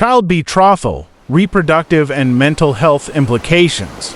Child betrothal, reproductive and mental health implications.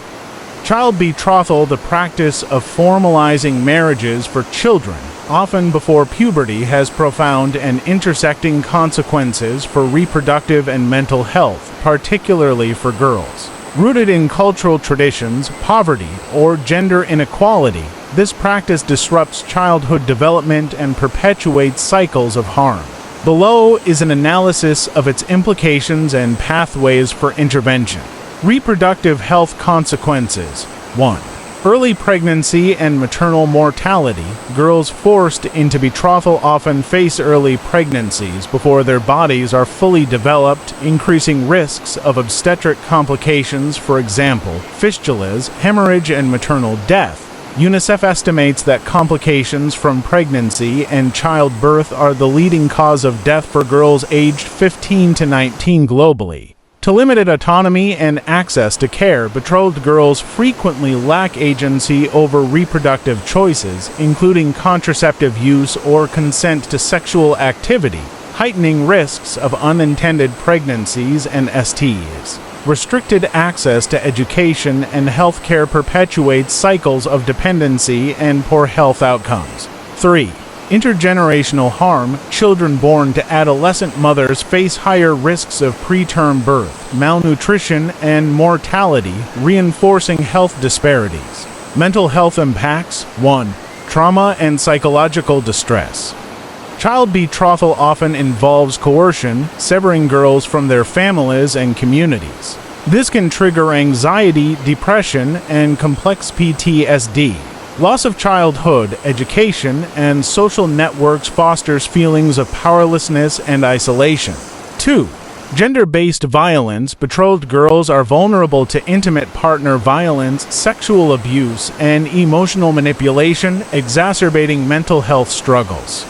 Child betrothal, the practice of formalizing marriages for children, often before puberty, has profound and intersecting consequences for reproductive and mental health, particularly for girls. Rooted in cultural traditions, poverty, or gender inequality, this practice disrupts childhood development and perpetuates cycles of harm. Below is an analysis of its implications and pathways for intervention. Reproductive health consequences. 1. Early pregnancy and maternal mortality. Girls forced into betrothal often face early pregnancies before their bodies are fully developed, increasing risks of obstetric complications, for example, fistulas, hemorrhage, and maternal death. UNICEF estimates that complications from pregnancy and childbirth are the leading cause of death for girls aged 15 to 19 globally. To limited autonomy and access to care, betrothed girls frequently lack agency over reproductive choices, including contraceptive use or consent to sexual activity, heightening risks of unintended pregnancies and STIs. Restricted access to education and health care perpetuates cycles of dependency and poor health outcomes. 3. Intergenerational harm. Children born to adolescent mothers face higher risks of preterm birth, malnutrition, and mortality, reinforcing health disparities. Mental health impacts. 1. Trauma and psychological distress. Child betrothal often involves coercion, severing girls from their families and communities. This can trigger anxiety, depression, and complex PTSD. Loss of childhood, education, and social networks fosters feelings of powerlessness and isolation. 2. Gender-based violence. Betrothed girls are vulnerable to intimate partner violence, sexual abuse, and emotional manipulation, exacerbating mental health struggles.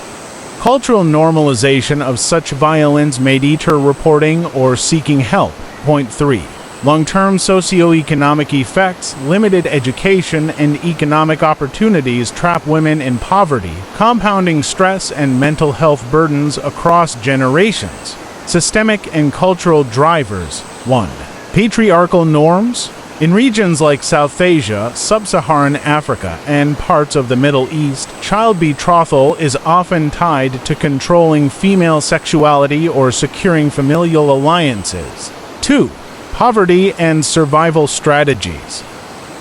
Cultural normalization of such violence may deter reporting or seeking help. Point 3. Long-term socioeconomic effects. Limited education and economic opportunities trap women in poverty, compounding stress and mental health burdens across generations. Systemic and cultural drivers. 1. Patriarchal norms. In regions like South Asia, Sub-Saharan Africa, and parts of the Middle East, child betrothal is often tied to controlling female sexuality or securing familial alliances. 2. Poverty and survival strategies.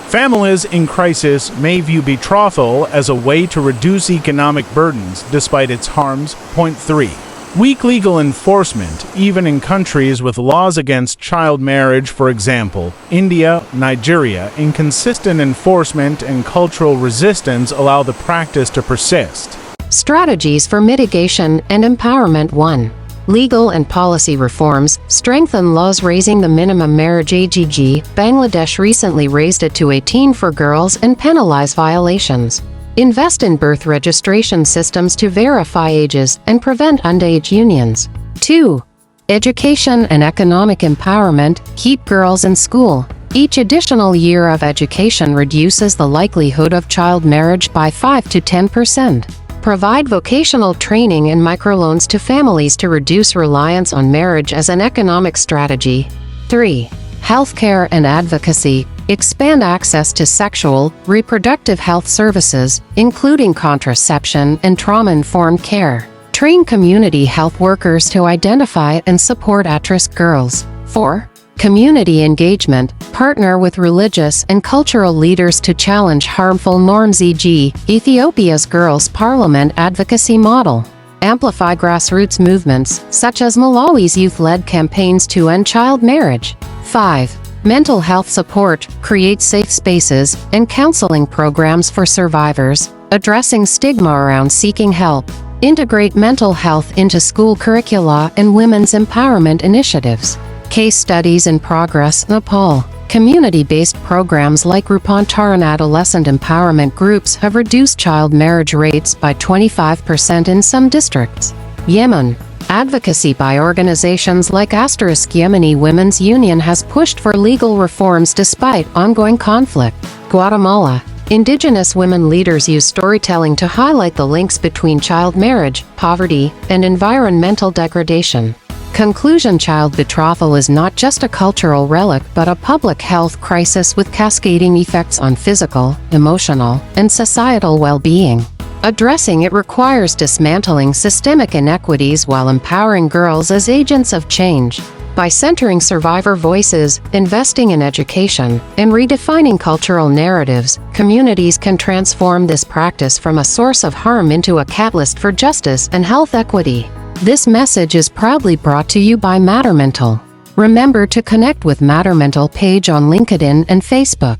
Families in crisis may view betrothal as a way to reduce economic burdens despite its harms. Point 3. Weak legal enforcement, even in countries with laws against child marriage, for example, India, Nigeria. Inconsistent enforcement and cultural resistance allow the practice to persist. Strategies for mitigation and empowerment. 1. Legal and policy reforms. Strengthen laws raising the minimum marriage age, e.g., Bangladesh recently raised it to 18 for girls, and penalize violations. Invest in birth registration systems to verify ages and prevent underage unions. 2. Education and economic empowerment. Keep girls in school. Each additional year of education reduces the likelihood of child marriage by 5 to 10%. Provide vocational training and microloans to families to reduce reliance on marriage as an economic strategy. 3. Healthcare and advocacy. Expand access to sexual, reproductive health services, including contraception and trauma-informed care. Train community health workers to identify and support at-risk girls. 4. Community engagement. Partner with religious and cultural leaders to challenge harmful norms, e.g., Ethiopia's Girls' Parliament advocacy model. Amplify grassroots movements, such as Malawi's youth-led campaigns to end child marriage. 5. Mental health support. Create safe spaces and counseling programs for survivors, addressing stigma around seeking help. Integrate mental health into school curricula and women's empowerment initiatives. Case studies in progress. Nepal. Community-based programs like Rupantaran adolescent empowerment groups have reduced child marriage rates by 25% in some districts. Yemen. Advocacy by organizations like Yemeni Women's Union has pushed for legal reforms despite ongoing conflict. Guatemala. Indigenous women leaders use storytelling to highlight the links between child marriage, poverty, and environmental degradation. Conclusion: child betrothal is not just a cultural relic but a public health crisis with cascading effects on physical, emotional, and societal well-being. Addressing it requires dismantling systemic inequities while empowering girls as agents of change. By centering survivor voices, investing in education, and redefining cultural narratives, communities can transform this practice from a source of harm into a catalyst for justice and health equity. This message is proudly brought to you by Mattermental. Remember to connect with Mattermental page on LinkedIn and Facebook.